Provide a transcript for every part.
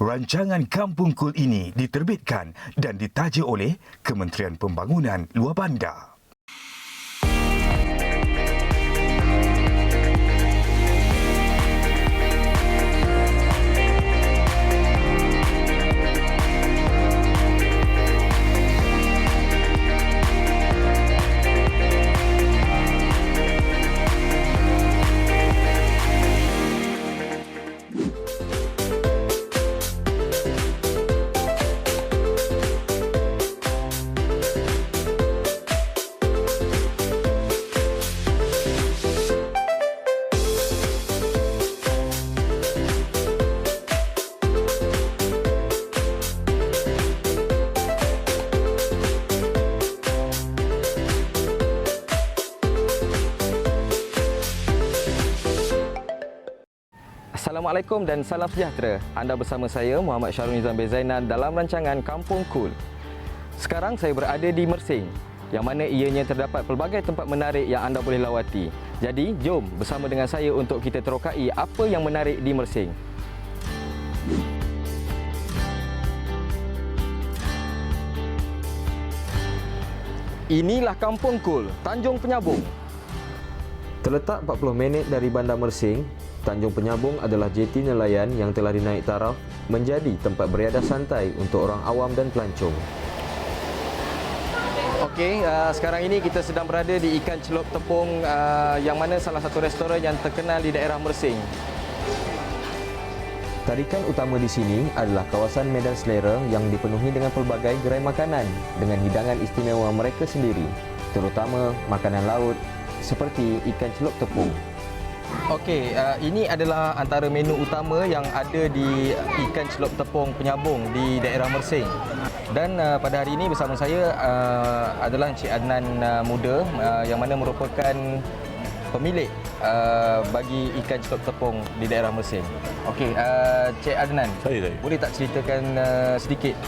Rancangan Kampung Kul ini diterbitkan dan ditaja oleh Kementerian Pembangunan Luar Bandar. Assalamualaikum dan salam sejahtera. Anda bersama saya Muhammad Syarul Nizam Bezainan dalam rancangan Kampung Kul. Sekarang saya berada di Mersing, yang mana ianya terdapat pelbagai tempat menarik yang anda boleh lawati. Jadi, jom bersama dengan saya untuk kita terokai apa yang menarik di Mersing. Inilah Kampung Kul, Tanjung Penyabung. Terletak 40 minit dari Bandar Mersing, Tanjung Penyabung adalah jeti nelayan yang telah dinaik taraf menjadi tempat beriadah santai untuk orang awam dan pelancong. Okey, sekarang ini kita sedang berada di Ikan Celup Tepung yang mana salah satu restoran yang terkenal di daerah Mersing. Tarikan utama di sini adalah kawasan medan selera yang dipenuhi dengan pelbagai gerai makanan dengan hidangan istimewa mereka sendiri, terutama makanan laut seperti ikan celup tepung. Okey, ini adalah antara menu utama yang ada di Ikan Celup Tepung Penyabung di daerah Mersing. Dan pada hari ini bersama saya adalah Encik Adnan Muda yang mana merupakan pemilik bagi Ikan Celup Tepung di daerah Mersing. Okey, Encik Adnan, saya. Boleh tak ceritakan sedikit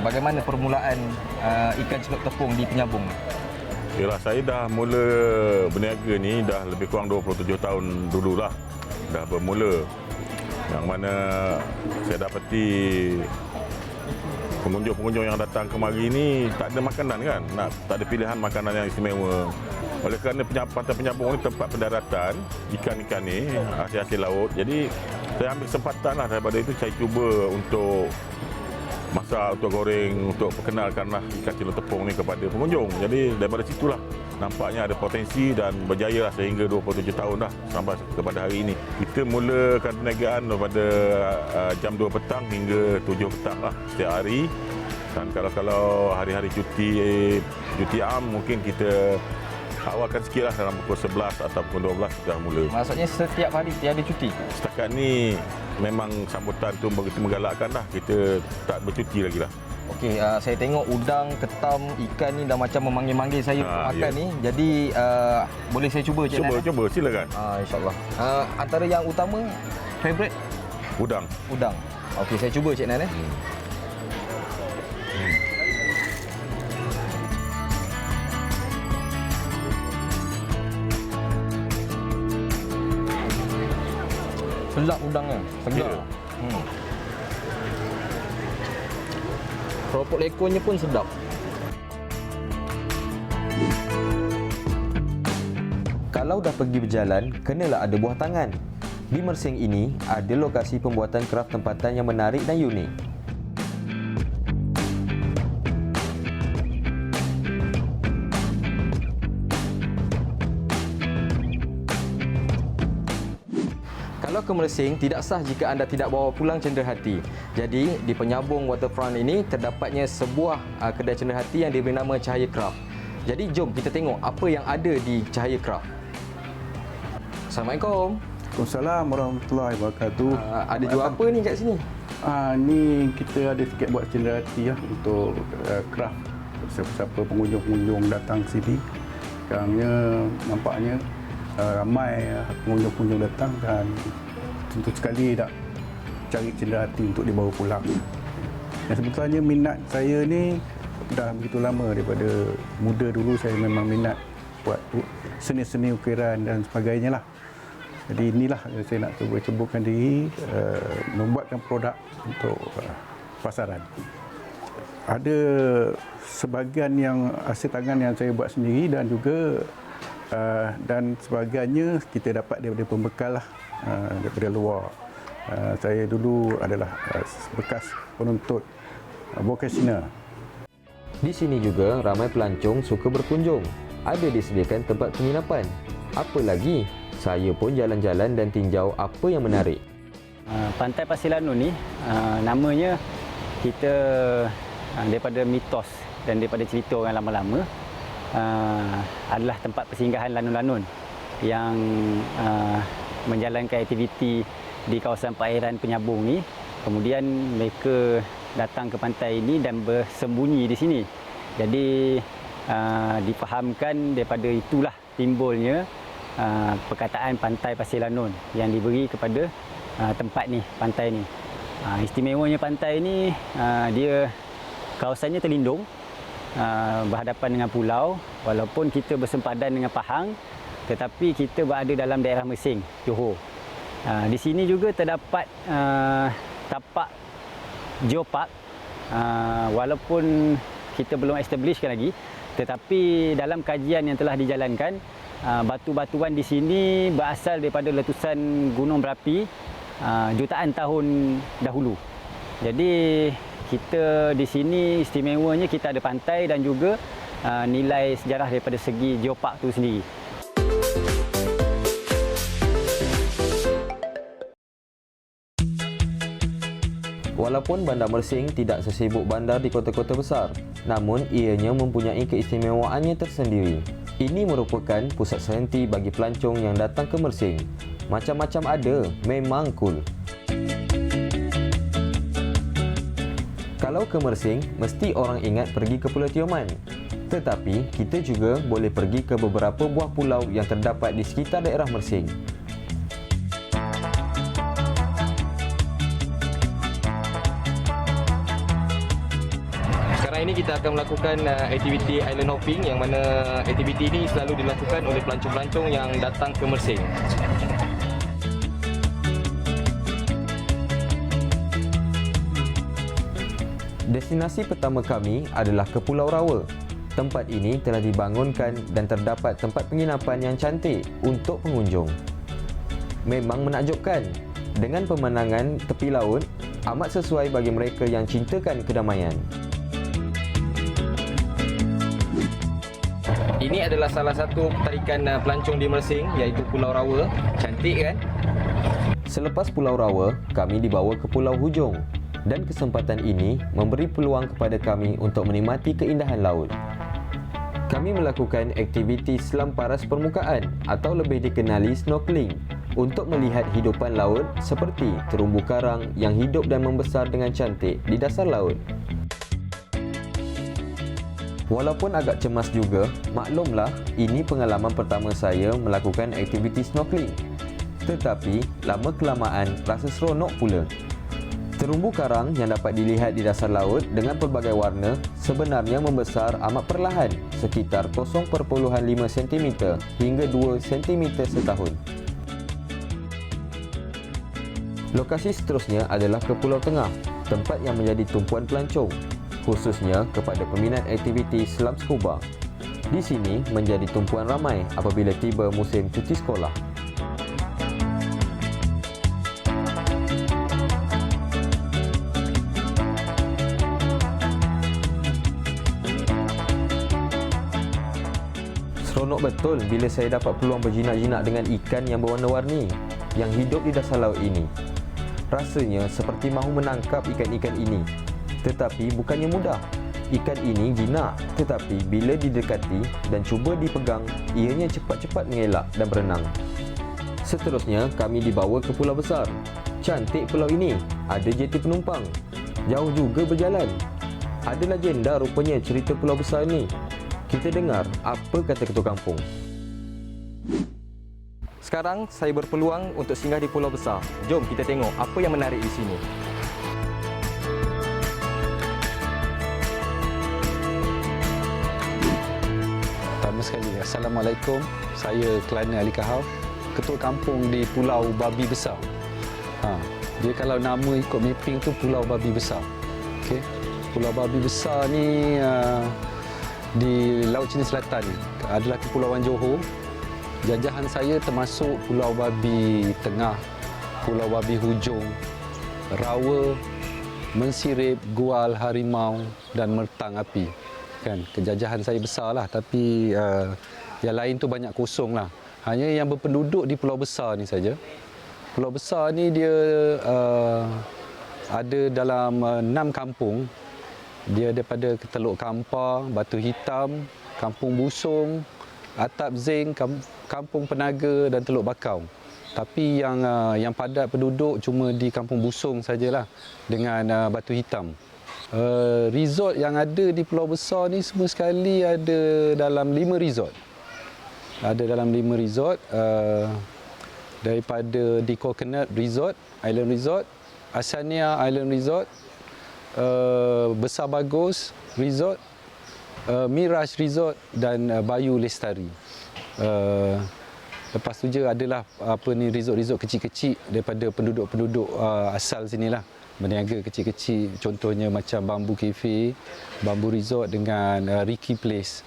bagaimana permulaan Ikan Celup Tepung di Penyabung? Yalah, saya dah mula berniaga ni dah lebih kurang 27 tahun dululah. Dah bermula. Yang mana saya dapati pengunjung-pengunjung yang datang kemari ni tak ada makanan kan. Tak ada pilihan makanan yang istimewa. Oleh kerana Pantai Penyabung ni tempat pendaratan ikan-ikan ni, hasil-hasil laut. Jadi saya ambil kesempatan lah daripada itu, saya cuba untuk masak, untuk goreng, untuk perkenalkanlah ikan celup tepung ni kepada pengunjung. Jadi daripada situlah nampaknya ada potensi dan berjaya lah sehingga 27 tahun dah sampai kepada hari ini. Kita mulakan perniagaan daripada jam 2 petang hingga 7 petang lah setiap hari. Dan kalau hari-hari cuti am mungkin kita awalkan sikit lah dalam pukul 11 atau pukul 12 sudah mula. Maksudnya setiap hari tiada cuti? Setakat ni memang sambutan tu begitu menggalakkan dah, kita tak bercuti lagi lah. Okey, saya tengok udang, ketam, ikan ni dah macam memanggil-manggil saya untuk makan ni. Jadi boleh saya cuba Cik Nan? Cuba, silakan. InsyaAllah. Antara yang utama, favourite? Udang. Okey, saya cuba Cik Nan. Sedap udangnya, segar. Ya. Keropok lekonnya pun sedap. Kalau dah pergi berjalan, kenalah ada buah tangan. Di Mersing ini, ada lokasi pembuatan kraf tempatan yang menarik dan unik. Kalau ke Mersing, tidak sah jika anda tidak bawa pulang cenderahati. Jadi, di Penyabung Waterfront ini terdapatnya sebuah kedai cenderahati yang diberi nama Cahaya Craft. Jadi, jom kita tengok apa yang ada di Cahaya Craft. Assalamualaikum. Waalaikumsalam warahmatullahi wabarakatuh. Ada jual apa ni kat sini? Ni kita ada sikit buat cenderahati lah untuk craft. Siapa-siapa pengunjung-pengunjung datang sini. Sekarangnya nampaknya ramai pengunjung-pengunjung datang dan tentu sekali nak cari cenderahati untuk dibawa pulang. Dan sebetulnya minat saya ni dah begitu lama, daripada muda dulu saya memang minat buat seni-seni ukiran dan sebagainya lah. Jadi inilah yang saya nak cuba ceburkan diri, membuatkan produk untuk pasaran. Ada sebahagian yang hasil tangan yang saya buat sendiri dan juga dan sebahagiannya kita dapat daripada pembekal lah, daripada luar. Saya dulu adalah bekas penuntut vocational. Di sini juga ramai pelancong suka berkunjung. Ada disediakan tempat penginapan. Apa lagi? Saya pun jalan-jalan dan tinjau apa yang menarik. Pantai Pasir Lanun ni namanya kita daripada mitos dan daripada cerita orang lama-lama adalah tempat persinggahan lanun-lanun yang menjalankan aktiviti di kawasan perairan penyambung ni. Kemudian mereka datang ke pantai ini dan bersembunyi di sini. Jadi difahamkan daripada itulah timbulnya perkataan Pantai Pasir Lanun yang diberi kepada tempat ni, pantai ni. Istimewanya pantai ni dia kawasannya terlindung berhadapan dengan pulau, walaupun kita bersempadan dengan Pahang, tetapi kita berada dalam daerah Mersing, Johor. Di sini juga terdapat tapak geopark, walaupun kita belum establishkan lagi, tetapi dalam kajian yang telah dijalankan, batu-batuan di sini berasal daripada letusan gunung berapi jutaan tahun dahulu. Jadi kita di sini istimewanya kita ada pantai dan juga nilai sejarah daripada segi geopark tu sendiri. Walaupun Bandar Mersing tidak sesibuk bandar di kota-kota besar, namun ianya mempunyai keistimewaannya tersendiri. Ini merupakan pusat sehenti bagi pelancong yang datang ke Mersing. Macam-macam ada, memang cool. Kalau ke Mersing, mesti orang ingat pergi ke Pulau Tioman. Tetapi, kita juga boleh pergi ke beberapa buah pulau yang terdapat di sekitar daerah Mersing. Sekarang ini kita akan melakukan aktiviti island hopping, yang mana aktiviti ini selalu dilakukan oleh pelancong-pelancong yang datang ke Mersing. Destinasi pertama kami adalah ke Pulau Rawa. Tempat ini telah dibangunkan dan terdapat tempat penginapan yang cantik untuk pengunjung. Memang menakjubkan. Dengan pemandangan tepi laut, amat sesuai bagi mereka yang cintakan kedamaian. Ini adalah salah satu tarikan pelancong di Mersing, iaitu Pulau Rawa. Cantik kan? Selepas Pulau Rawa, kami dibawa ke Pulau Hujung. Dan kesempatan ini memberi peluang kepada kami untuk menikmati keindahan laut. Kami melakukan aktiviti selam paras permukaan atau lebih dikenali snorkeling untuk melihat hidupan laut seperti terumbu karang yang hidup dan membesar dengan cantik di dasar laut. Walaupun agak cemas juga, maklumlah ini pengalaman pertama saya melakukan aktiviti snorkeling. Tetapi lama kelamaan rasa seronok pula. Terumbu karang yang dapat dilihat di dasar laut dengan pelbagai warna sebenarnya membesar amat perlahan, sekitar 0.5 cm hingga 2 cm setahun. Lokasi seterusnya adalah ke Pulau Tengah, tempat yang menjadi tumpuan pelancong, khususnya kepada peminat aktiviti selam scuba. Di sini menjadi tumpuan ramai apabila tiba musim cuti sekolah. Seronok betul bila saya dapat peluang berjinak-jinak dengan ikan yang berwarna-warni yang hidup di dasar laut ini. Rasanya seperti mahu menangkap ikan-ikan ini. Tetapi bukannya mudah. Ikan ini jinak, tetapi bila didekati dan cuba dipegang, ianya cepat-cepat mengelak dan berenang. Seterusnya, kami dibawa ke pulau besar. Cantik pulau ini, ada jeti penumpang. Jauh juga berjalan. Ada legenda rupanya cerita pulau besar ini. Kita dengar apa kata ketua kampung. Sekarang saya berpeluang untuk singgah di Pulau Besar. Jom kita tengok apa yang menarik di sini. Pertama sekali, Assalamualaikum. Saya Kelana Ali Kahau, ketua kampung di Pulau Babi Besar. Dia kalau nama ikut mapping tu Pulau Babi Besar. Okey. Pulau Babi Besar ni di Laut Cina Selatan ni adalah Kepulauan Johor. Jajahan saya termasuk Pulau Babi Tengah, Pulau Babi Hujung, Rawa, Mensirip, Gual, Harimau dan Mertang Api. Kan, kejajahan saya besarlah, tapi yang lain tu banyak kosong lah. Hanya yang berpenduduk di Pulau Besar ni saja. Pulau Besar ni dia ada dalam 6 kampung. Dia daripada Teluk Kampar, Batu Hitam, Kampung Busung, Atap Zing, Kampung Penaga dan Teluk Bakau. Tapi yang padat penduduk cuma di Kampung Busung sajalah dengan Batu Hitam. Resort yang ada di Pulau Besar ni semua sekali ada dalam 5 resort. Ada dalam 5 resort daripada di Coconut Resort, Island Resort, Asania Island Resort, Besar Bagus Resort, Mirage Resort dan Bayu Lestari. Lepas tu je adalah resort-resort kecil-kecil daripada penduduk-penduduk asal sinilah. Berniaga kecil-kecil, contohnya macam Bambu Cafe, Bambu Resort dengan Ricky Place.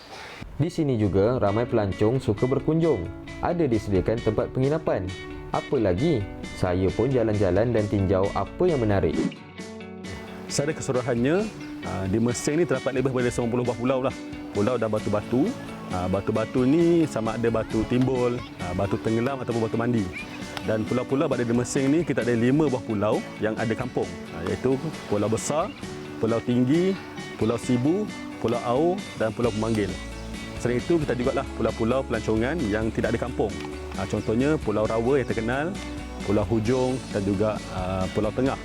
Di sini juga ramai pelancong suka berkunjung. Ada disediakan tempat penginapan. Apa lagi? Saya pun jalan-jalan dan tinjau apa yang menarik. Secara keseluruhannya, di Mersing ni terdapat lebih daripada 90 buah pulau lah. Pulau dan batu-batu. Batu-batu ni sama ada batu timbul, batu tenggelam ataupun batu mandi. Dan pulau-pulau pada di Mersing ni kita ada 5 buah pulau yang ada kampung, iaitu Pulau Besar, Pulau Tinggi, Pulau Sibu, Pulau Au dan Pulau Pemanggil. Selain itu kita juga lah pulau-pulau pelancongan yang tidak ada kampung. Contohnya Pulau Rawa yang terkenal, Pulau Hujung dan juga Pulau Tengah.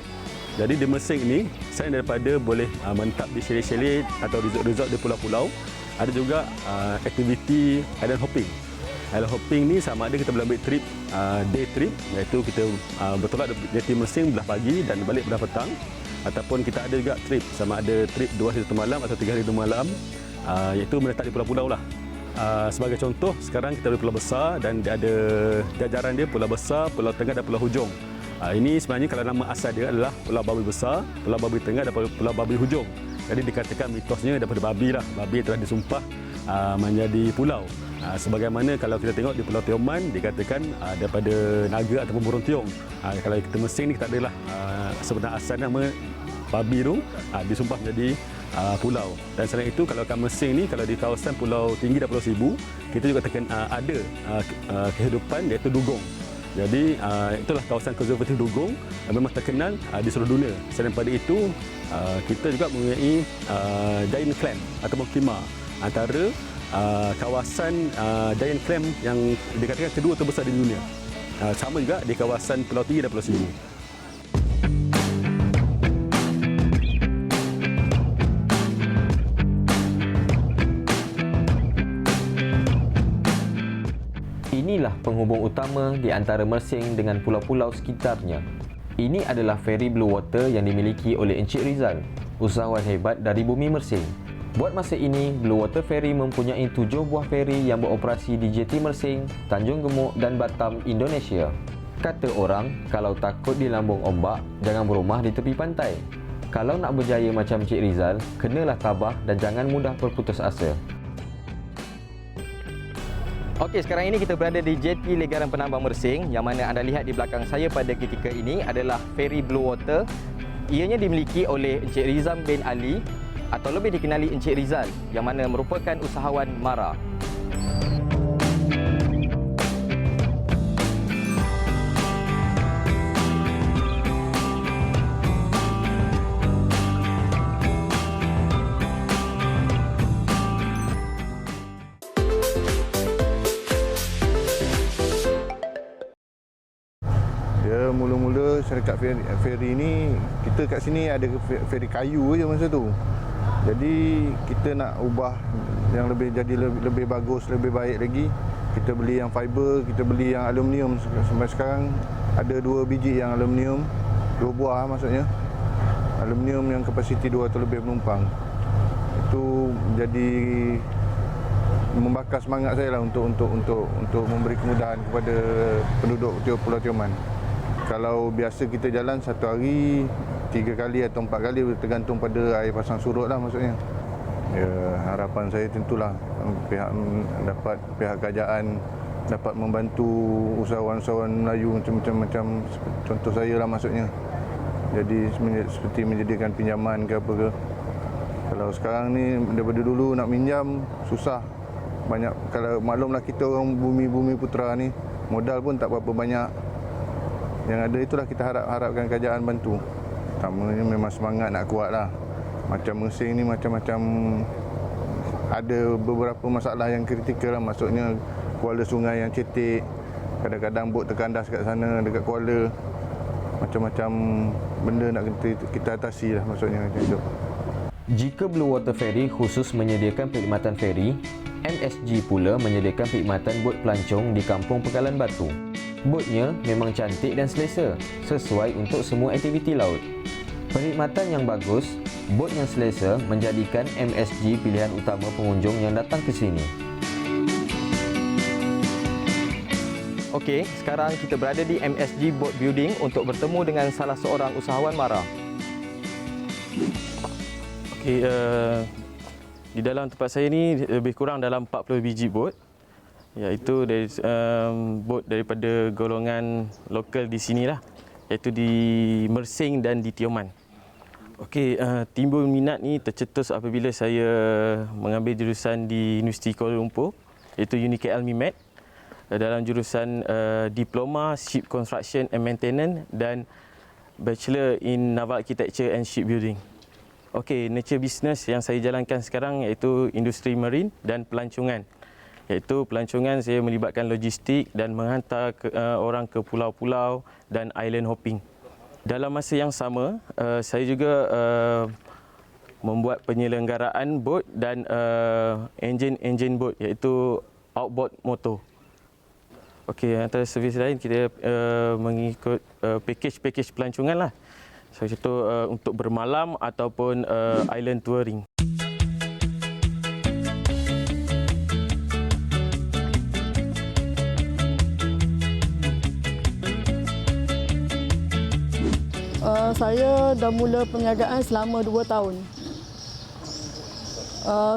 Jadi di Mersing ni, selain daripada boleh mentap di chalet-chalet atau resort-resort di pulau-pulau, ada juga aktiviti island hopping. Island hopping ni sama ada kita boleh ambil trip, day trip, iaitu kita bertolak dari Mersing belah pagi dan balik belah petang. Ataupun kita ada juga trip, sama ada trip 2 hari 1 malam atau 3 hari 2 malam, iaitu menetap di pulau-pulau lah. Sebagai contoh, sekarang kita ada Pulau Besar dan dia ada jajaran dia Pulau Besar, Pulau Tengah dan Pulau Hujung. Ini sebenarnya kalau nama asal dia adalah Pulau Babi Besar, Pulau Babi Tengah dan Pulau Babi Hujung. Jadi dikatakan mitosnya daripada babi lah. Babi telah disumpah menjadi pulau. Sebagaimana kalau kita tengok di Pulau Tioman dikatakan daripada naga ataupun burung tiong. Kalau kita Mersing ni kita adalah sebenarnya asal nama babi tu disumpah menjadi pulau. Dan selain itu kalau kat Mersing ni, kalau di kawasan Pulau Tinggi dan Pulau Sibu, kita juga ada kehidupan iaitu dugong. Jadi itulah kawasan konservatif dugong yang memang terkenal di seluruh dunia. Selain daripada itu, kita juga mempunyai giant clam atau khimar, antara kawasan giant clam yang dikatakan kedua terbesar di dunia. Sama juga di kawasan Pulau Tinggi dan Pulau Sibu. Inilah penghubung utama di antara Mersing dengan pulau-pulau sekitarnya. Ini adalah feri Blue Water yang dimiliki oleh Encik Rizal, usahawan hebat dari bumi Mersing. Buat masa ini, Blue Water Ferry mempunyai 7 buah feri yang beroperasi di JT Mersing, Tanjung Gemuk dan Batam, Indonesia. Kata orang, kalau takut di lambung ombak, jangan berumah di tepi pantai. Kalau nak berjaya macam Encik Rizal, kenalah tabah dan jangan mudah berputus asa. Okey, sekarang ini kita berada di JT Legaran Penambang Mersing, yang mana anda lihat di belakang saya pada ketika ini adalah feri Blue Water. Ianya dimiliki oleh Encik Rizam bin Ali atau lebih dikenali Encik Rizal, yang mana merupakan usahawan MARA. Mula-mula syarikat feri ni, kita kat sini ada feri kayu je masa tu. Jadi kita nak ubah yang lebih bagus, lebih baik lagi. Kita beli yang fiber, kita beli yang aluminium. Sampai sekarang ada 2 biji yang aluminium, 2 buah maksudnya. Aluminium yang kapasiti 200 lebih penumpang. Itu jadi membakar semangat saya lah untuk memberi kemudahan kepada penduduk Pulau Tioman. Kalau biasa kita jalan satu hari 3 kali atau 4 kali, tergantung pada air pasang surut lah maksudnya. Ya, harapan saya tentulah pihak kerajaan dapat membantu usahawan-usahawan Melayu macam contoh saya lah maksudnya. Jadi seperti menyediakan pinjaman ke apa ke. Kalau sekarang ni daripada dulu nak minjam susah. Banyak, kalau maklumlah kita orang bumi putera ni, modal pun tak berapa banyak. Yang ada itulah kita harapkan kerajaan bantu. Pertamanya memang semangat nak kuat lah. Macam Mersing ni macam-macam ada beberapa masalah yang kritikal lah. Maksudnya kuala sungai yang cetek, kadang-kadang bot terkandas kat sana dekat kuala. Macam-macam benda nak kita atasi lah maksudnya macam tu. Jika Blue Water Ferry khusus menyediakan perkhidmatan feri, MSG pula menyediakan perkhidmatan bot pelancong di Kampung Pekalan Batu. Botnya memang cantik dan selesa, sesuai untuk semua aktiviti laut. Perkhidmatan yang bagus, bot yang selesa menjadikan MSG pilihan utama pengunjung yang datang ke sini. Okey, sekarang kita berada di MSG Boat Building untuk bertemu dengan salah seorang usahawan Mara. Okey, di dalam tempat saya ni lebih kurang dalam 40 biji bot, iaitu dari bot daripada golongan lokal di sinilah, iaitu di Mersing dan di Tioman. Okey, timbul minat ni tercetus apabila saya mengambil jurusan di Universiti Kuala Lumpur, iaitu UniKL MIMED, dalam jurusan Diploma Ship Construction and Maintenance dan Bachelor in Naval Architecture and Shipbuilding. Okey, nature business yang saya jalankan sekarang iaitu industri marine dan pelancongan. Iaitu pelancongan saya melibatkan logistik dan menghantar orang ke pulau-pulau dan island hopping. Dalam masa yang sama, saya juga membuat penyelenggaraan bot dan enjin bot iaitu outboard motor. Okey, antara servis lain kita mengikut package pelancongan lah. So, contoh untuk bermalam ataupun island touring. Saya dah mula perniagaan selama 2 tahun.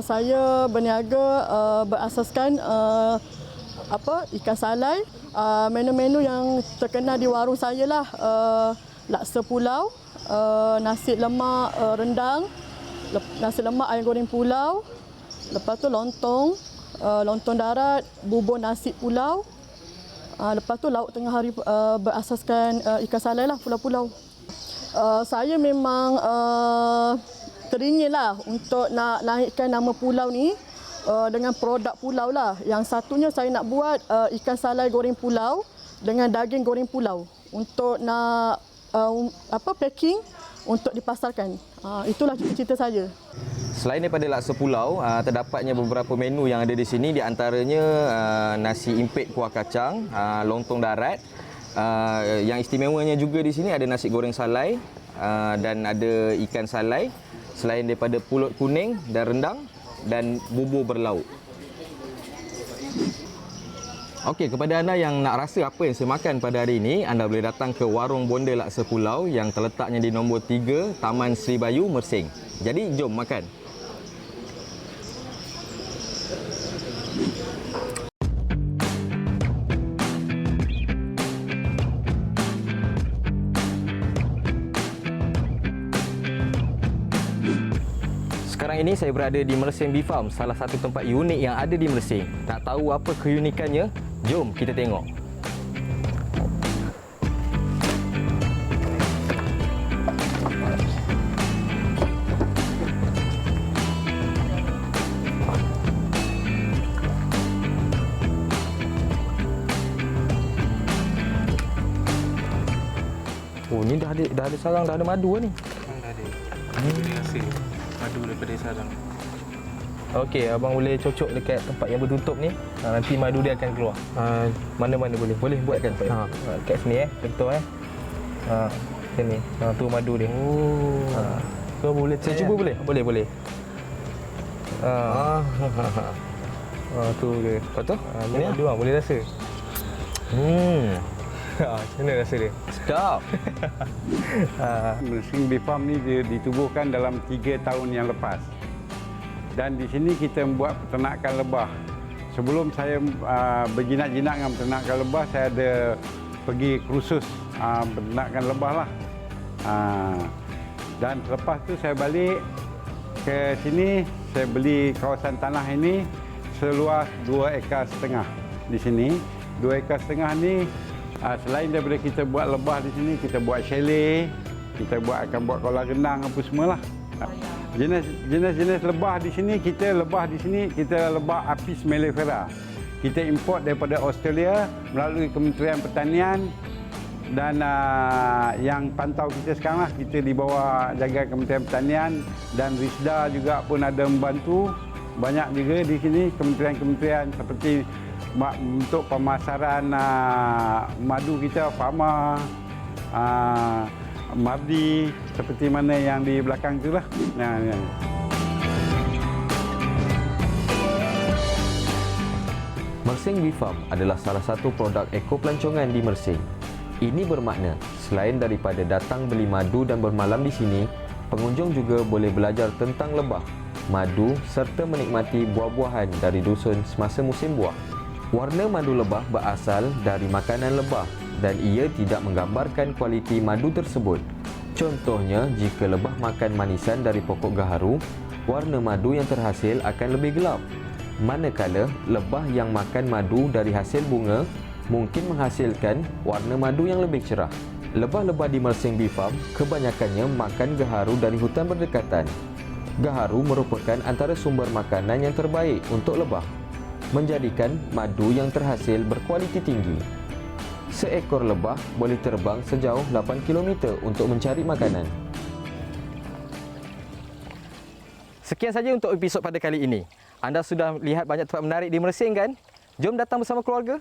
Saya berniaga berasaskan ikan salai. Menu-menu yang terkenal di warung saya lah, laksa pulau, nasi lemak rendang, nasi lemak ayam goreng pulau, lepas tu lontong, lontong darat, bubur nasi pulau. Lepas tu lauk tengah hari berasaskan ikan salai lah, pulau-pulau. Saya memang teringin lah untuk nak naikkan nama pulau ni dengan produk pulau lah. Yang satunya saya nak buat ikan salai goreng pulau dengan daging goreng pulau untuk nak packing untuk dipasarkan. Itulah cita-cita saya. Selain daripada laksa pulau, terdapatnya beberapa menu yang ada di sini, di antaranya nasi impit kuah kacang, lontong darat. Yang istimewanya juga di sini ada nasi goreng salai dan ada ikan salai. Selain daripada pulut kuning dan rendang dan bubur berlauk. Okey, kepada anda yang nak rasa apa yang saya makan pada hari ini, anda boleh datang ke Warung Bonda Laksa Pulau yang terletaknya di nombor 3 Taman Sri Bayu, Mersing. Jadi, jom makan. Sekarang ini saya berada di Mersing Bee Farm, salah satu tempat unik yang ada di Mersing. Tak tahu apa keunikannya? Jom kita tengok. Oh, ni dah ada sarang, dah ada madu ni. Dah ada. Boleh hasil madu daripada sarang. Okey, abang boleh cocok dekat tempat yang bertutup ni. Nanti madu dia akan keluar. Mana-mana boleh. Boleh buatkan Pak. Kat sini contoh sini. Tu madu dia. Oh. So boleh saya cuba boleh? Boleh. Tu dia. Lepas tu? Ini madu boleh rasa. Macam mana rasa dia? Sedap. Mersing Bee Farm ni ditubuhkan dalam 3 tahun yang lepas. Dan di sini kita membuat peternakan lebah. Sebelum saya berjinak-jinak dengan peternakan lebah, saya ada pergi kursus peternakan lebah lah. Dan selepas tu saya balik ke sini, saya beli kawasan tanah ini seluas 2,5 ekar di sini. 2,5 ekar ni selain daripada kita buat lebah di sini, kita buat chalet, kita akan buat kolam renang apa semualah. Jenis-jenis lebah di sini, kita lebah Apis mellifera. Kita import daripada Australia melalui Kementerian Pertanian, dan yang pantau kita sekarang lah, kita di bawah jaga Kementerian Pertanian, dan RISDA juga pun ada membantu. Banyak juga di sini kementerian-kementerian seperti untuk pemasaran madu kita, Pharma, Mardi, seperti mana yang di belakang itulah. Mersing Bee Farm adalah salah satu produk ekopelancongan di Mersing. Ini bermakna selain daripada datang beli madu dan bermalam di sini, pengunjung juga boleh belajar tentang lebah, madu serta menikmati buah-buahan dari dusun semasa musim buah. Warna madu lebah berasal dari makanan lebah dan ia tidak menggambarkan kualiti madu tersebut. Contohnya, jika lebah makan manisan dari pokok gaharu, warna madu yang terhasil akan lebih gelap. Manakala lebah yang makan madu dari hasil bunga mungkin menghasilkan warna madu yang lebih cerah. Lebah-lebah di Mersing Bee Farm kebanyakannya makan gaharu dari hutan berdekatan. Gaharu merupakan antara sumber makanan yang terbaik untuk lebah, menjadikan madu yang terhasil berkualiti tinggi. Seekor lebah boleh terbang sejauh 8 km untuk mencari makanan. Sekian saja untuk episod pada kali ini. Anda sudah lihat banyak tempat menarik di Mersing kan? Jom datang bersama keluarga.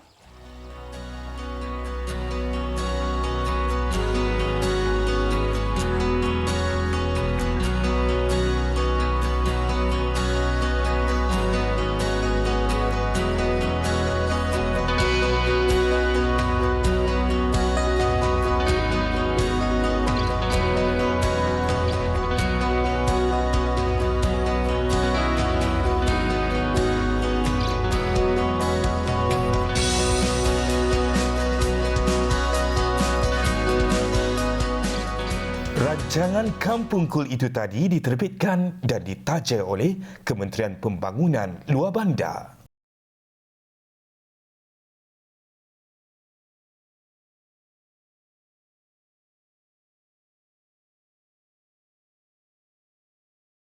Rancangan Kampung Kul itu tadi diterbitkan dan ditaja oleh Kementerian Pembangunan Luar Bandar.